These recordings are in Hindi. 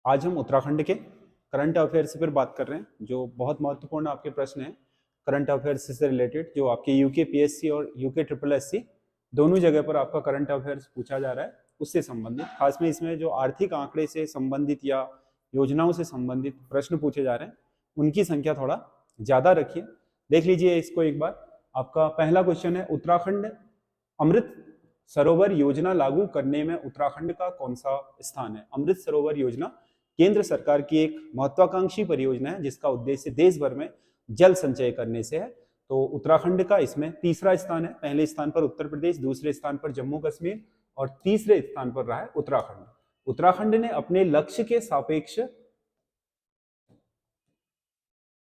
आज हम उत्तराखंड के करंट अफेयर्स पर बात कर रहे हैं, जो बहुत महत्वपूर्ण आपके प्रश्न हैं करंट अफेयर्स से रिलेटेड, जो आपके यूके पीएससी और यूके ट्रिपल एससी दोनों जगह पर आपका करंट अफेयर्स पूछा जा रहा है, उससे संबंधित। खास में इसमें जो आर्थिक आंकड़े से संबंधित या योजनाओं से संबंधित प्रश्न पूछे जा रहे हैं, उनकी संख्या थोड़ा ज्यादा रखिए। देख लीजिए इसको एक बार। आपका पहला क्वेश्चन है, उत्तराखंड अमृत सरोवर योजना लागू करने में उत्तराखंड का कौन सा स्थान है? अमृत सरोवर योजना केंद्र सरकार की एक महत्वाकांक्षी परियोजना है, जिसका उद्देश्य देश भर में जल संचय करने से है। तो उत्तराखंड का इसमें तीसरा स्थान है। पहले स्थान पर उत्तर प्रदेश, दूसरे स्थान पर जम्मू कश्मीर और तीसरे स्थान पर रहा है उत्तराखंड। उत्तराखंड ने अपने लक्ष्य के सापेक्ष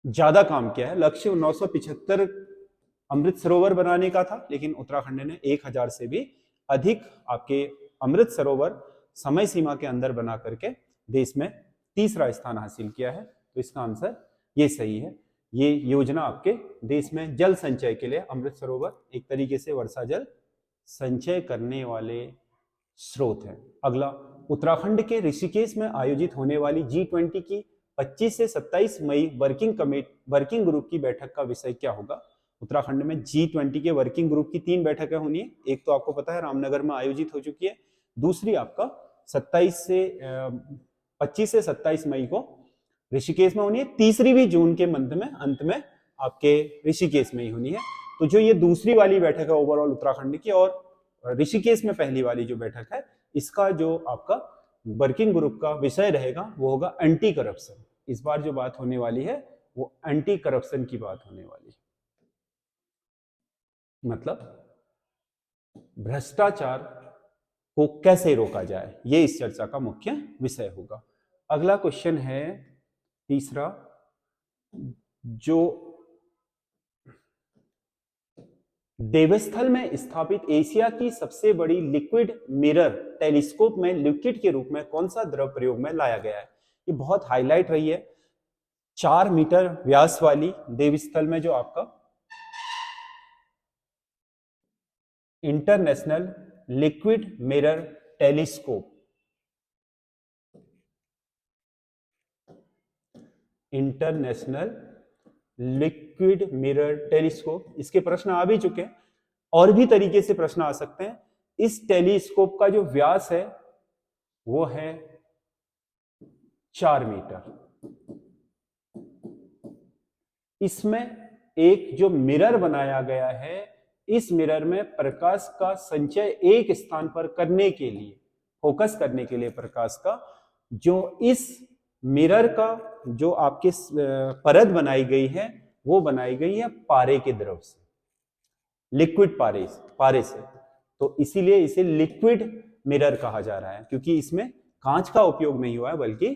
ज्यादा काम किया है। लक्ष्य 975 अमृत सरोवर बनाने का था, लेकिन उत्तराखंड ने 1000 से भी अधिक आपके अमृत सरोवर समय सीमा के अंदर बना करके देश में तीसरा स्थान हासिल किया है। तो इसका आंसर ये सही है। ये योजना आपके देश में जल संचय के लिए, अमृत सरोवर एक तरीके से वर्षा जल संचय करने वाले स्रोत है। अगला, उत्तराखंड के ऋषिकेश में आयोजित होने वाली G20 की 25 से 27 मई वर्किंग ग्रुप की बैठक का विषय क्या होगा? उत्तराखंड में G20 के वर्किंग ग्रुप की 3 बैठकें होनी है। एक तो आपको पता है रामनगर में आयोजित हो चुकी है, दूसरी आपका 25 से 27 मई को ऋषिकेश में होनी है, तीसरी भी जून के अंत में आपके ऋषिकेश में ही होनी है। तो जो ये दूसरी वाली बैठक है ओवरऑल उत्तराखंड की, और ऋषिकेश में पहली वाली जो बैठक है, इसका जो आपका वर्किंग ग्रुप का विषय रहेगा वो होगा एंटी करप्शन। इस बार जो बात होने वाली है वो एंटी करप्शन की बात होने वाली है, मतलब भ्रष्टाचार को कैसे रोका जाए, ये इस चर्चा का मुख्य विषय होगा। अगला क्वेश्चन है तीसरा, जो देवस्थल में स्थापित एशिया की सबसे बड़ी लिक्विड मिरर टेलीस्कोप में लिक्विड के रूप में कौन सा द्रव प्रयोग में लाया गया है? ये बहुत हाईलाइट रही है। 4 मीटर व्यास वाली देवस्थल में जो आपका international liquid mirror telescope, international liquid mirror telescope, इसके प्रश्न आ भी चुके हैं, और भी तरीके से प्रश्न आ सकते हैं। इस टेलीस्कोप का जो व्यास है वो है 4 मीटर। इसमें एक जो मिरर बनाया गया है, इस मिरर में प्रकाश का संचय एक स्थान पर करने के लिए, फोकस करने के लिए प्रकाश का, जो इस मिरर का जो आपके परत बनाई गई है वो बनाई गई है पारे के द्रव से, लिक्विड पारे से। तो इसीलिए इसे लिक्विड मिरर कहा जा रहा है, क्योंकि इसमें कांच का उपयोग नहीं हुआ है बल्कि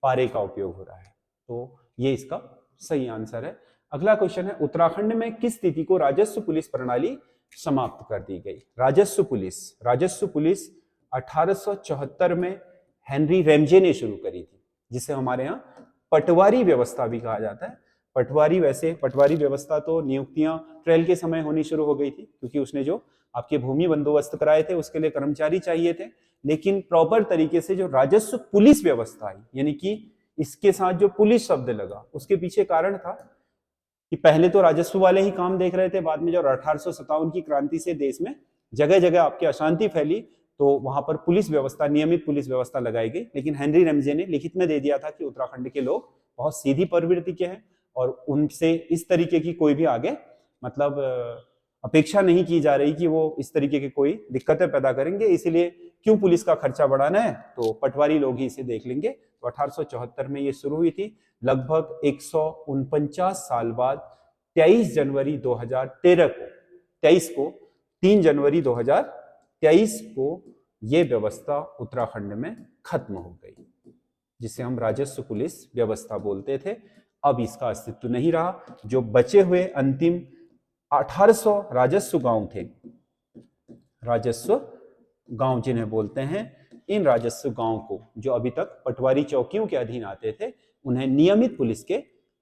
पारे का उपयोग हो रहा है। तो ये इसका सही आंसर है। अगला क्वेश्चन है, उत्तराखंड में किस तिथि को राजस्व पुलिस प्रणाली समाप्त कर दी गई? राजस्व पुलिस 1874 में हेनरी रैमजे ने शुरू करी थी, जिसे हमारे यहाँ पटवारी व्यवस्था भी कहा जाता है। पटवारी व्यवस्था तो नियुक्तियां ट्रेल के समय होनी शुरू हो गई थी, क्योंकि उसने जो आपके भूमि बंदोबस्त कराए थे उसके लिए कर्मचारी चाहिए थे। लेकिन प्रॉपर तरीके से जो राजस्व पुलिस व्यवस्था आई, यानी कि इसके साथ जो पुलिस शब्द लगा, उसके पीछे कारण था कि पहले तो राजस्व वाले ही काम देख रहे थे, बाद में जब 1857 की क्रांति से देश में जगह जगह आपकी अशांति फैली, तो वहां पर पुलिस व्यवस्था, नियमित पुलिस व्यवस्था लगाई गई। लेकिन हेनरी रैमजे ने लिखित में दे दिया था कि उत्तराखंड के लोग बहुत सीधी प्रवृत्ति के हैं और उनसे इस तरीके की कोई भी आगे मतलब अपेक्षा नहीं की जा रही कि वो इस तरीके की कोई दिक्कतें पैदा करेंगे, इसीलिए क्यों पुलिस का खर्चा बढ़ाना है, तो पटवारी लोग ही इसे देख लेंगे। तो 1874 में ये शुरू हुई थी। लगभग 149 साल बाद 23 जनवरी 2013 को 3 जनवरी 2023 को ये व्यवस्था उत्तराखंड में खत्म हो गई, जिसे हम राजस्व पुलिस व्यवस्था बोलते थे। अब इसका अस्तित्व नहीं रहा। जो बचे हुए अंतिम 1800 राजस्व गांव थे, राजस्व गांव जिन्हें बोलते हैं, इन राजस्व गांव को, जो अभी तक पटवारी चौकियों के अधीन आते थे, उन्हें नियमित पुलिस के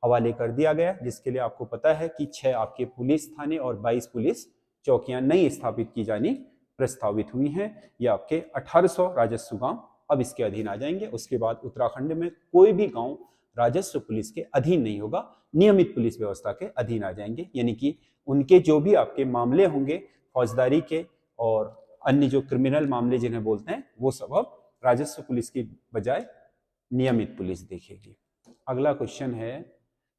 हवाले कर दिया गया, जिसके लिए आपको पता है कि 6 आपके पुलिस थाने और 22 पुलिस चौकियां नई स्थापित की जानी प्रस्तावित हुई हैं। ये आपके 1800 राजस्व गांव अब इसके अधीन आ जाएंगे। उसके बाद उत्तराखंड में कोई भी गांव राजस्व पुलिस के अधीन नहीं होगा, नियमित पुलिस व्यवस्था के अधीन आ जाएंगे। यानी कि उनके जो भी आपके मामले होंगे फौजदारी के और अन्य जो क्रिमिनल मामले जिन्हें बोलते हैं, वो सब अब राजस्व पुलिस की बजाय नियमित पुलिस देखेगी। अगला क्वेश्चन है,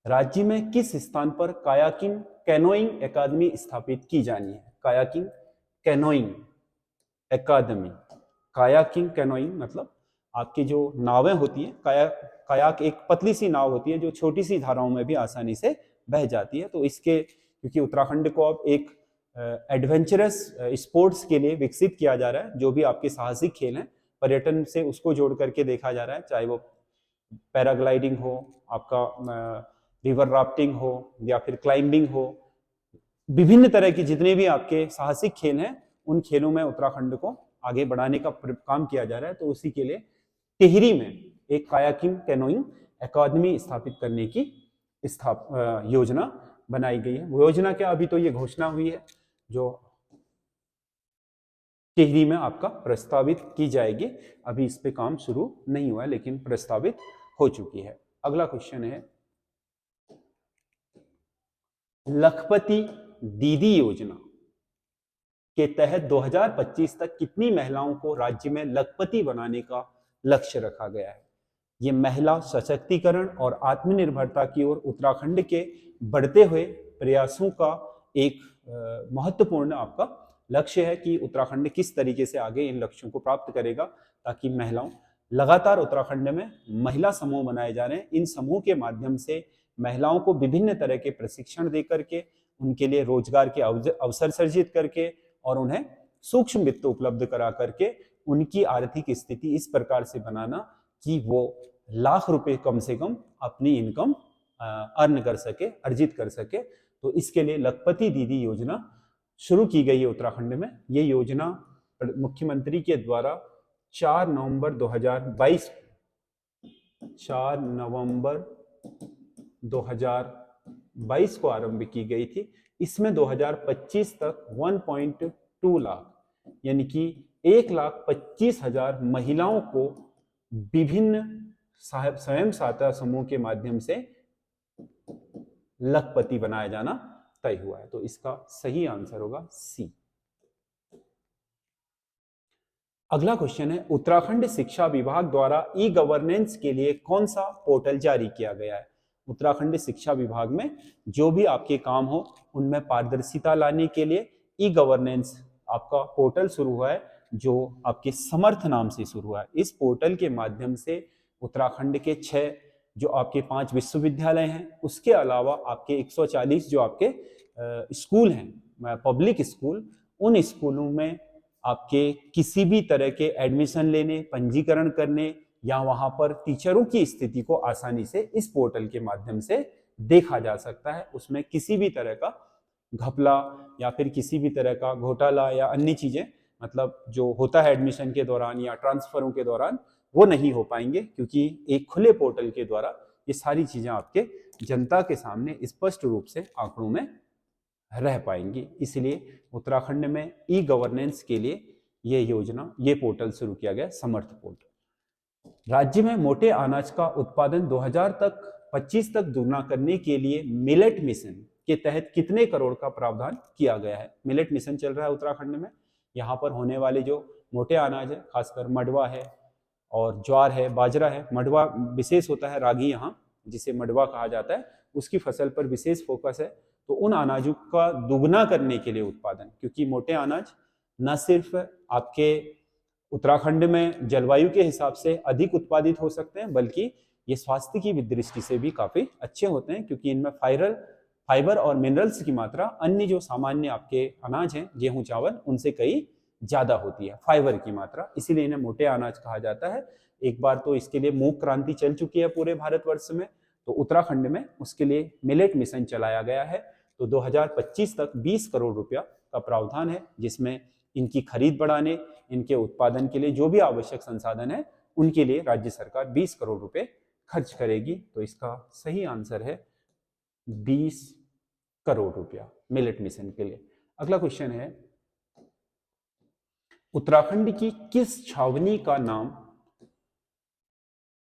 राज्य में किस स्थान पर कायाकिंग कैनोइंग अकादमी स्थापित की जानी है? कायाकिंग कैनोइंग अकादमी। कायाकिंग कैनोइंग मतलब आपकी जो नावें होती हैं, कायाक एक पतली सी नाव होती है जो छोटी सी धाराओं में भी आसानी से बह जाती है। तो इसके क्योंकि उत्तराखंड को अब एक एडवेंचरस स्पोर्ट्स के लिए विकसित किया जा रहा है, जो भी आपके साहसिक खेल हैं पर्यटन से उसको जोड़ करके देखा जा रहा है, चाहे वो पैराग्लाइडिंग हो, आपका रिवर राफ्टिंग हो या फिर क्लाइंबिंग हो, विभिन्न तरह की जितने भी आपके साहसिक खेल हैं उन खेलों में उत्तराखंड को आगे बढ़ाने का काम किया जा रहा है। तो उसी के लिए टिहरी में एक कायाकिंग कैनोइंग अकादमी स्थापित करने की योजना बनाई गई है। वो योजना क्या, अभी तो ये घोषणा हुई है जो टिहरी में आपका प्रस्तावित की जाएगी। अभी इस पे काम शुरू नहीं हुआ है लेकिन प्रस्तावित हो चुकी है। अगला क्वेश्चन है, लखपति दीदी योजना के तहत 2025 तक कितनी महिलाओं को राज्य में लखपति बनाने का लक्ष्य रखा गया है? ये महिला सशक्तिकरण और आत्मनिर्भरता की ओर उत्तराखंड के बढ़ते हुए प्रयासों का एक महत्वपूर्ण आपका लक्ष्य है कि उत्तराखंड किस तरीके से आगे इन लक्ष्यों को प्राप्त करेगा, ताकि महिलाओं लगातार उत्तराखंड में महिला समूह बनाए जा रहे हैं। इन समूह के माध्यम से महिलाओं को विभिन्न तरह के प्रशिक्षण दे करके उनके लिए रोजगार के अवसर सर्जित करके और उन्हें सूक्ष्म वित्त उपलब्ध करा करके उनकी आर्थिक स्थिति इस प्रकार से बनाना कि वो लाख रुपए कम से कम अपनी इनकम अर्न कर सके, अर्जित कर सके। तो इसके लिए लखपति दीदी योजना शुरू की गई है उत्तराखंड में। ये योजना मुख्यमंत्री के द्वारा 4 नवंबर 2022 को आरंभ की गई थी। इसमें 2025 तक 1.2 लाख यानी कि 1,25,000 महिलाओं को विभिन्न स्वयं सहायता समूह के माध्यम से लखपति बनाया जाना तय हुआ है। तो इसका सही आंसर होगा सी। अगला क्वेश्चन है, उत्तराखंड शिक्षा विभाग द्वारा ई गवर्नेंस के लिए कौन सा पोर्टल जारी किया गया है? उत्तराखंड शिक्षा विभाग में जो भी आपके काम हो उनमें पारदर्शिता लाने के लिए ई गवर्नेंस आपका पोर्टल शुरू हुआ है, जो आपके समर्थ नाम से शुरू हुआ है। इस पोर्टल के माध्यम से उत्तराखंड के 6 जो आपके 5 विश्वविद्यालय हैं, उसके अलावा आपके 140 जो आपके स्कूल हैं पब्लिक स्कूल, उन स्कूलों में आपके किसी भी तरह के एडमिशन लेने, पंजीकरण करने या वहां पर टीचरों की स्थिति को आसानी से इस पोर्टल के माध्यम से देखा जा सकता है। उसमें किसी भी तरह का घपला या फिर किसी भी तरह का घोटाला या अन्य चीजें मतलब जो होता है एडमिशन के दौरान या ट्रांसफरों के दौरान, वो नहीं हो पाएंगे, क्योंकि एक खुले पोर्टल के द्वारा ये सारी चीजें आपके जनता के सामने स्पष्ट रूप से आंकड़ों में रह पाएंगी। इसलिए उत्तराखंड में ई गवर्नेंस के लिए ये योजना, ये पोर्टल शुरू किया गया, समर्थ पोर्टल। राज्य में मोटे अनाज का उत्पादन 2025 तक दुगना करने के लिए मिलेट मिशन के तहत कितने करोड़ का प्रावधान किया गया है? मिलेट मिशन चल रहा है उत्तराखंड में। यहाँ पर होने वाले जो मोटे अनाज है, खासकर मडवा है और ज्वार है, बाजरा है। मडवा विशेष होता है, रागी यहाँ जिसे मडवा कहा जाता है, उसकी फसल पर विशेष फोकस है। तो उन अनाजों का दुगना करने के लिए उत्पादन, क्योंकि मोटे अनाज न सिर्फ आपके उत्तराखंड में जलवायु के हिसाब से अधिक उत्पादित हो सकते हैं, बल्कि ये स्वास्थ्य की दृष्टि से भी काफी अच्छे होते हैं, क्योंकि इनमें फाइबर और मिनरल्स की मात्रा अन्य जो सामान्य आपके अनाज हैं, गेहूं चावल, उनसे कई ज्यादा होती है फाइबर की मात्रा, इसीलिए इन्हें मोटे अनाज कहा जाता है। एक बार तो इसके लिए मूक क्रांति चल चुकी है पूरे भारतवर्ष में, तो उत्तराखंड में उसके लिए मिलेट मिशन चलाया गया है। तो 2025 तक 20 करोड़ रुपया का प्रावधान है, जिसमें इनकी खरीद बढ़ाने, इनके उत्पादन के लिए जो भी आवश्यक संसाधन है, उनके लिए राज्य सरकार 20 करोड़ रुपए खर्च करेगी। तो इसका सही आंसर है 20 करोड़ रुपया मिलेट मिशन के लिए। अगला क्वेश्चन है, उत्तराखंड की किस छावनी का नाम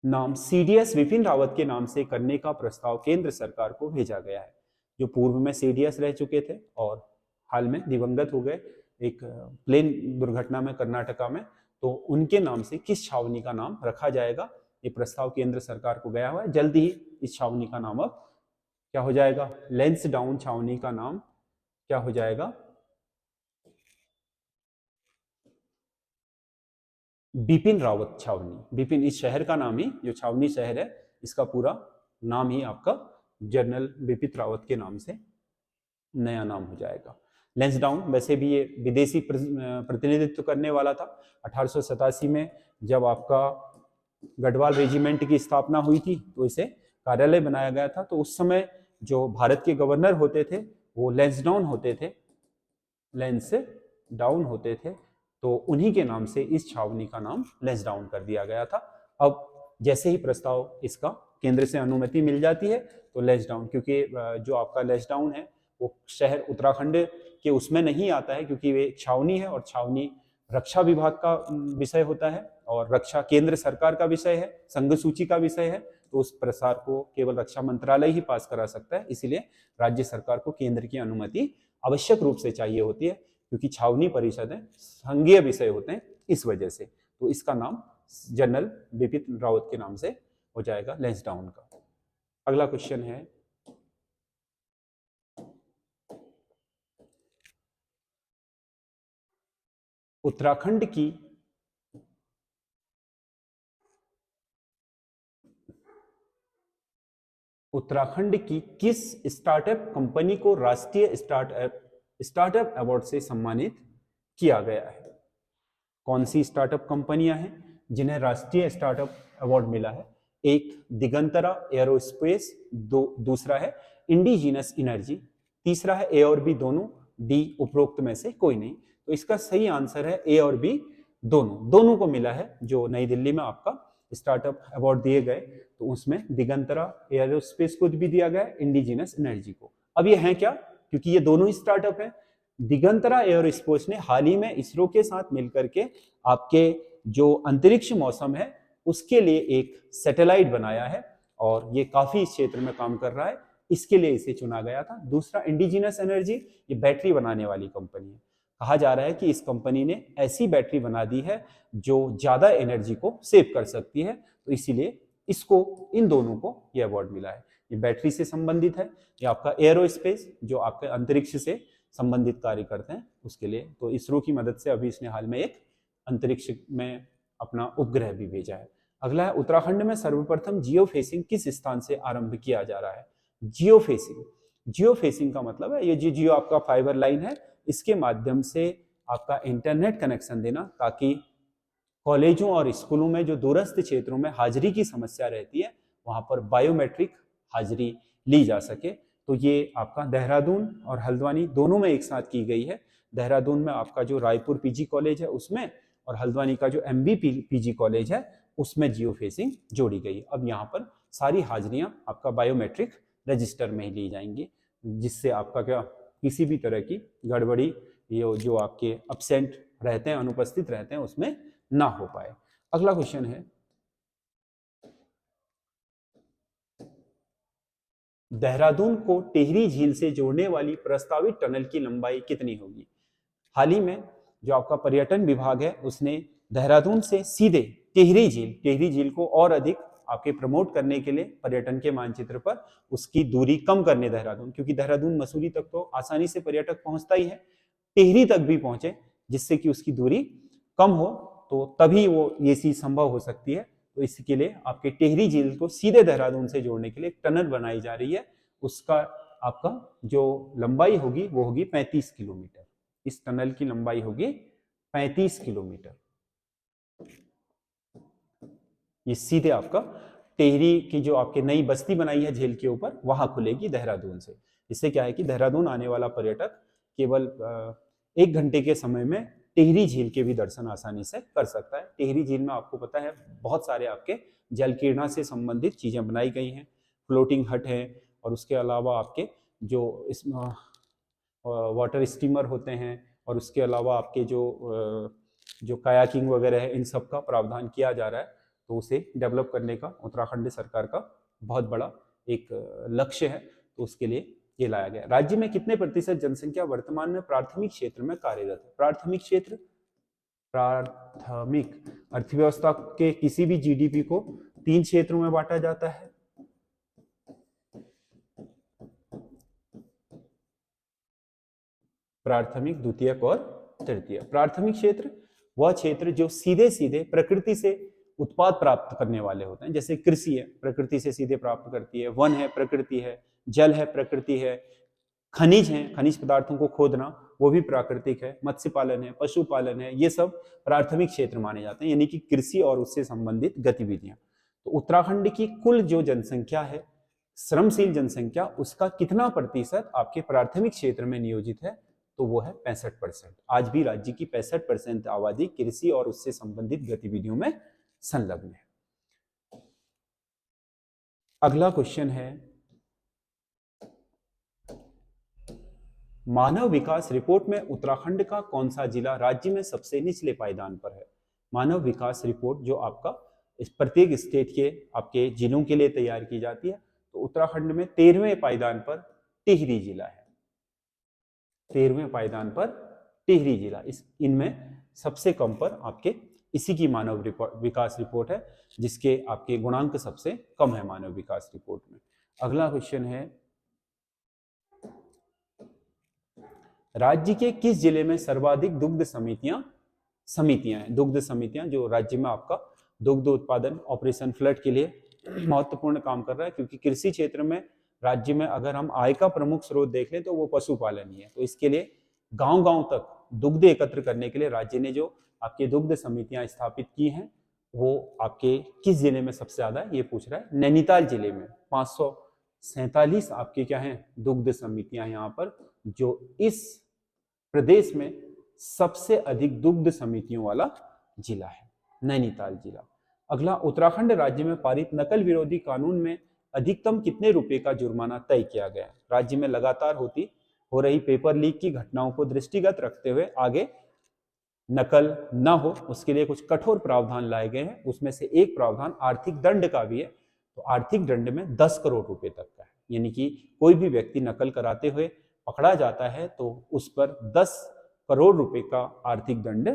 नाम सीडीएस विपिन रावत के नाम से करने का प्रस्ताव केंद्र सरकार को भेजा गया है। जो पूर्व में सीडीएस रह चुके थे और हाल में दिवंगत हो गए एक प्लेन दुर्घटना में कर्नाटका में, तो उनके नाम से किस छावनी का नाम रखा जाएगा, ये प्रस्ताव केंद्र सरकार को गया हुआ है। जल्दी ही इस छावनी का नाम अब क्या हो जाएगा, लैंसडाउन छावनी का नाम क्या हो जाएगा, बिपिन रावत छावनी। बिपिन इस शहर का नाम ही, जो छावनी शहर है इसका पूरा नाम ही आपका जनरल बिपिन रावत के नाम से नया नाम हो जाएगा। लैंसडाउन वैसे भी ये विदेशी प्रतिनिधित्व करने वाला था। 1887 में जब आपका गढ़वाल रेजिमेंट की स्थापना हुई थी तो इसे कार्यालय बनाया गया था। तो उस समय जो भारत के गवर्नर होते थे वो लैंसडाउन होते थे, लैंसडाउन होते थे, तो उन्हीं के नाम से इस छावनी का नाम लैंसडाउन कर दिया गया था। अब जैसे ही प्रस्ताव इसका केंद्र से अनुमति मिल जाती है तो लैंसडाउन, क्योंकि जो आपका लैंसडाउन है वो शहर उत्तराखंड के उसमें नहीं आता है, क्योंकि वे छावनी है और छावनी रक्षा विभाग का विषय होता है और रक्षा केंद्र सरकार का विषय है, संघ सूची का विषय है। तो उस प्रसार को केवल रक्षा मंत्रालय ही पास करा सकता है, इसीलिए राज्य सरकार को केंद्र की अनुमति आवश्यक रूप से चाहिए होती है, क्योंकि छावनी परिषद है, संघीय विषय होते हैं इस वजह से। तो इसका नाम जनरल बिपिन रावत के नाम से हो जाएगा लैंसडाउन का। अगला क्वेश्चन है, उत्तराखंड की किस स्टार्टअप कंपनी को राष्ट्रीय स्टार्टअप अवार्ड से सम्मानित किया गया है? कौन सी स्टार्टअप कंपनियां हैं जिन्हें राष्ट्रीय स्टार्टअप अवार्ड मिला है? एक दिगंतरा एरोस्पेस, दूसरा है इंडिजीनस एनर्जी, तीसरा है ए और बी दोनों, डी उपरोक्त में से कोई नहीं। तो इसका सही आंसर है ए और बी दोनों को मिला है। जो नई दिल्ली में आपका स्टार्टअप अवार्ड दिए गए तो उसमें दिगंतरा एरोस्पेस को भी दिया गया, इंडिजीनस एनर्जी को। अब ये है क्या, क्योंकि ये दोनों ही स्टार्टअप है। दिगंतरा एरोस्पेस ने हाल ही में इसरो के साथ मिलकर के आपके जो अंतरिक्ष मौसम है उसके लिए एक सैटेलाइट बनाया है और ये काफी इस क्षेत्र में काम कर रहा है, इसके लिए इसे चुना गया था। दूसरा इंडिजीनस एनर्जी, ये बैटरी बनाने वाली कंपनी है। कहा जा रहा है कि इस कंपनी ने ऐसी बैटरी बना दी है जो ज्यादा एनर्जी को सेव कर सकती है, तो इसीलिए इसको, इन दोनों को यह अवार्ड मिला है। ये बैटरी से संबंधित है, ये आपका एरोस्पेस जो आपके अंतरिक्ष से संबंधित कार्य करते हैं उसके लिए। तो इसरो की मदद से अभी इसने हाल में एक अंतरिक्ष में अपना उपग्रह भी भेजा है। अगला है, उत्तराखंड में सर्वप्रथम जियो फेसिंग किस स्थान से आरंभ किया जा रहा है? जियो फेसिंग का मतलब है ये जियो आपका फाइबर लाइन है, इसके माध्यम से आपका इंटरनेट कनेक्शन देना, ताकि कॉलेजों और स्कूलों में जो दूरस्थ क्षेत्रों में हाजिरी की समस्या रहती है वहां पर बायोमेट्रिक हाजिरी ली जा सके। तो ये आपका देहरादून और हल्द्वानी दोनों में एक साथ की गई है। देहरादून में आपका जो रायपुर पीजी कॉलेज है उसमें, और हल्द्वानी का जो एमबी पीजी कॉलेज है उसमें जियो फेसिंग जोड़ी गई। अब यहाँ पर सारी हाजिरियां आपका बायोमेट्रिक रजिस्टर में ही ली जाएंगी, जिससे आपका क्या किसी भी तरह की गड़बड़ी, ये जो आपके अब्सेंट रहते हैं, अनुपस्थित रहते हैं, उसमें ना हो पाए। अगला क्वेश्चन है, देहरादून को टिहरी झील से जोड़ने वाली प्रस्तावित टनल की लंबाई कितनी होगी? हाल ही में जो आपका पर्यटन विभाग है उसने देहरादून से सीधे टिहरी झील को और अधिक आपके प्रमोट करने के लिए पर्यटन के मानचित्र पर उसकी दूरी कम करने, देहरादून, क्योंकि देहरादून मसूरी तक तो आसानी से पर्यटक पहुंचता ही है, टिहरी तक भी पहुंचे जिससे कि उसकी दूरी कम हो, तो तभी वो ये चीज संभव हो सकती है। तो इसके लिए आपके टिहरी झील को सीधे देहरादून से जोड़ने के लिए एक टनल बनाई जा रही है। उसका आपका जो लंबाई होगी वो होगी 35 किलोमीटर। इस टनल की लंबाई होगी 35 किलोमीटर। ये सीधे आपका टिहरी की जो आपके नई बस्ती बनाई है झील के ऊपर वहां खुलेगी देहरादून से। इससे क्या है कि देहरादून आने वाला पर्यटक केवल 1 घंटे के समय में टिहरी झील के भी दर्शन आसानी से कर सकता है। टिहरी झील में आपको पता है बहुत सारे आपके जल क्रीड़ा से संबंधित चीजें बनाई गई हैं, फ्लोटिंग हट है, और उसके अलावा आपके जो इसमें वाटर स्टीमर होते हैं, और उसके अलावा आपके जो कायाकिंग वगैरह है, इन सब का प्रावधान किया जा रहा है। तो उसे डेवलप करने का उत्तराखंड सरकार का बहुत बड़ा एक लक्ष्य है, तो उसके लिए ये लाया गया। राज्य में कितने प्रतिशत जनसंख्या वर्तमान में प्राथमिक क्षेत्र में कार्यरत है? प्राथमिक क्षेत्र, प्राथमिक अर्थव्यवस्था के किसी भी जीडीपी को 3 क्षेत्रों में बांटा जाता है। प्राथमिक, द्वितीयक और तृतीय। प्राथमिक क्षेत्र वह क्षेत्र जो सीधे सीधे प्रकृति से उत्पाद प्राप्त करने वाले होते हैं, जैसे कृषि है, प्रकृति से सीधे प्राप्त करती है, वन है, प्रकृति है, जल है, प्रकृति है, खनिज है, खनिज पदार्थों को खोदना वो भी प्राकृतिक है, मत्स्य पालन है, पशुपालन है, ये सब प्राथमिक क्षेत्र माने जाते हैं, यानी कि कृषि और उससे संबंधित गतिविधियां। तो उत्तराखंड की कुल जो जनसंख्या है, श्रमशील जनसंख्या, उसका कितना प्रतिशत आपके प्राथमिक क्षेत्र में नियोजित है? तो वो है 65%। आज भी राज्य की 65% आबादी कृषि और उससे संबंधित गतिविधियों में संलग्न है। अगला क्वेश्चन है, मानव विकास रिपोर्ट में उत्तराखंड का कौन सा जिला राज्य में सबसे निचले पायदान पर है? मानव विकास रिपोर्ट जो आपका इस प्रत्येक स्टेट के आपके जिलों के लिए तैयार की जाती है, तो उत्तराखंड में 13वें पायदान पर टिहरी जिला है। 13वें पायदान पर टिहरी जिला, इनमें सबसे कम पर आपके इसी की मानव विकास रिपोर्ट है, जिसके आपके गुणांक सबसे कम है मानव विकास रिपोर्ट में। अगला क्वेश्चन है, राज्य के किस जिले में सर्वाधिक दुग्ध समितियां हैं? दुग्ध समितियां जो राज्य में आपका दुग्ध उत्पादन ऑपरेशन फ्लड के लिए महत्वपूर्ण काम कर रहा है, क्योंकि कृषि क्षेत्र में राज्य में अगर हम आय का प्रमुख स्रोत देख लें तो वो पशुपालन ही है। तो इसके लिए गांव-गांव तक दुग्ध एकत्र करने के लिए राज्य ने जो आपके दुग्ध समितियां स्थापित की हैं, वो आपके किस जिले में सबसे ज्यादा है ये पूछ रहा है। नैनीताल जिले में 547 आपके क्या हैं दुग्ध समितियां यहाँ पर, जो इस प्रदेश में सबसे अधिक दुग्ध समितियों वाला जिला है, नैनीताल जिला। अगला, उत्तराखंड राज्य में पारित नकल विरोधी कानून में अधिकतम कितने रुपए का जुर्माना तय किया गया? राज्य में लगातार हो रही पेपर लीक की घटनाओं को दृष्टिगत रखते हुए आगे नकल न हो उसके लिए कुछ कठोर प्रावधान लाए गए हैं। उसमें से एक प्रावधान आर्थिक दंड का भी है। तो आर्थिक दंड में 10 करोड़ रुपए तक का है, यानी कि कोई भी व्यक्ति नकल कराते हुए पकड़ा जाता है तो उस पर 10 करोड़ रुपए का आर्थिक दंड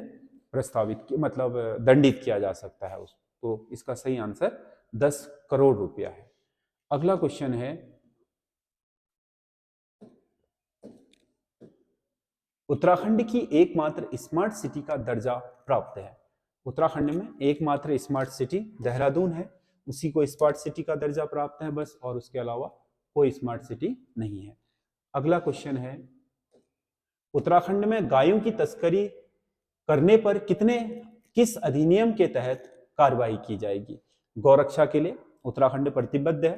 दंडित किया जा सकता है उसको। तो इसका सही आंसर 10 करोड़ रुपया है। अगला क्वेश्चन है, उत्तराखंड की एकमात्र स्मार्ट सिटी का दर्जा प्राप्त है। उत्तराखंड में एकमात्र स्मार्ट सिटी देहरादून है, उसी को स्मार्ट सिटी का दर्जा प्राप्त है बस, और उसके अलावा कोई स्मार्ट सिटी नहीं है। अगला क्वेश्चन है, उत्तराखंड में गायों की तस्करी करने पर किस अधिनियम के तहत कार्रवाई की जाएगी? गौरक्षा के लिए उत्तराखंड प्रतिबद्ध है,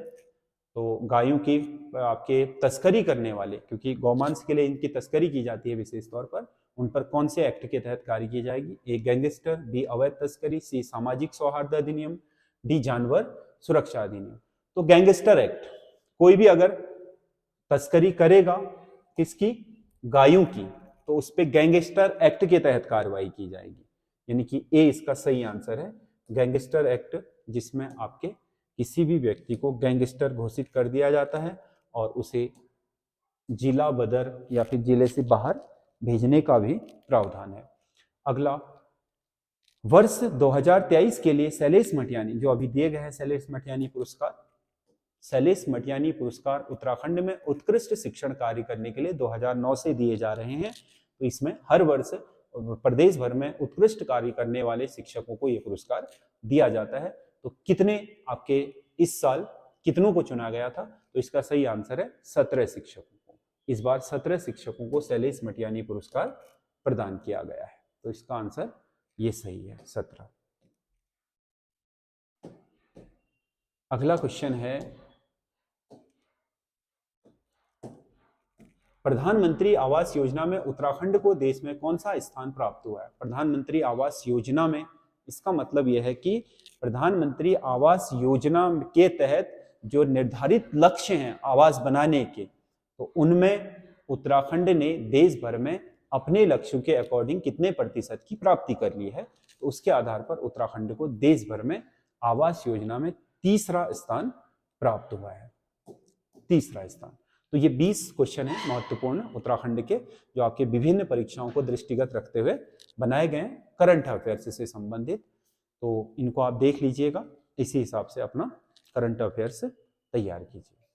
तो गायों की आपके तस्करी करने वाले, क्योंकि गौमांस के लिए इनकी तस्करी की जाती है विशेष तौर पर, उन पर कौन से एक्ट के तहत कार्य की जाएगी? ए गैंगस्टर, बी अवैध तस्करी, सी सामाजिक सौहार्द अधिनियम, डी जानवर सुरक्षा अधिनियम। तो गैंगस्टर एक्ट, कोई भी अगर तस्करी करेगा किसकी? गायों की, तो उस पर गैंगस्टर एक्ट के तहत कार्रवाई की जाएगी, यानी कि ए इसका सही आंसर है, गैंगस्टर एक्ट, जिसमें आपके किसी भी व्यक्ति को गैंगस्टर घोषित कर दिया जाता है और उसे जिला बदर या फिर जिले से बाहर भेजने का भी प्रावधान है। अगला, वर्ष 2023 के लिए शैलेश मटियानी, जो अभी दिए गए हैं शैलेश मटियानी पुरस्कार, शैलेश मटियानी पुरस्कार उत्तराखंड में उत्कृष्ट शिक्षण कार्य करने के लिए 2009 से दिए जा रहे हैं। तो इसमें हर वर्ष प्रदेश भर में उत्कृष्ट कार्य करने वाले शिक्षकों को यह पुरस्कार दिया जाता है। तो कितने आपके इस साल कितनों को चुना गया था? तो इसका सही आंसर है 17 शिक्षकों को। इस बार 17 शिक्षकों को शैलेश मटियानी पुरस्कार प्रदान किया गया है। तो इसका आंसर ये सही है, 17। अगला क्वेश्चन है, प्रधानमंत्री आवास योजना में उत्तराखंड को देश में कौन सा स्थान प्राप्त हुआ है? प्रधानमंत्री आवास योजना में, इसका मतलब यह है कि प्रधानमंत्री आवास योजना के तहत जो निर्धारित लक्ष्य हैं आवास बनाने के, तो उनमें उत्तराखंड ने देश भर में अपने लक्ष्यों के अकॉर्डिंग कितने प्रतिशत की प्राप्ति कर ली है, तो उसके आधार पर उत्तराखंड को देश भर में आवास योजना में तीसरा स्थान प्राप्त हुआ है, तीसरा स्थान। तो ये 20 क्वेश्चन है महत्वपूर्ण उत्तराखंड के, जो आपके विभिन्न परीक्षाओं को दृष्टिगत रखते हुए बनाए गए हैं, करंट अफेयर्स से संबंधित। तो इनको आप देख लीजिएगा, इसी हिसाब से अपना करंट अफेयर्स तैयार कीजिए।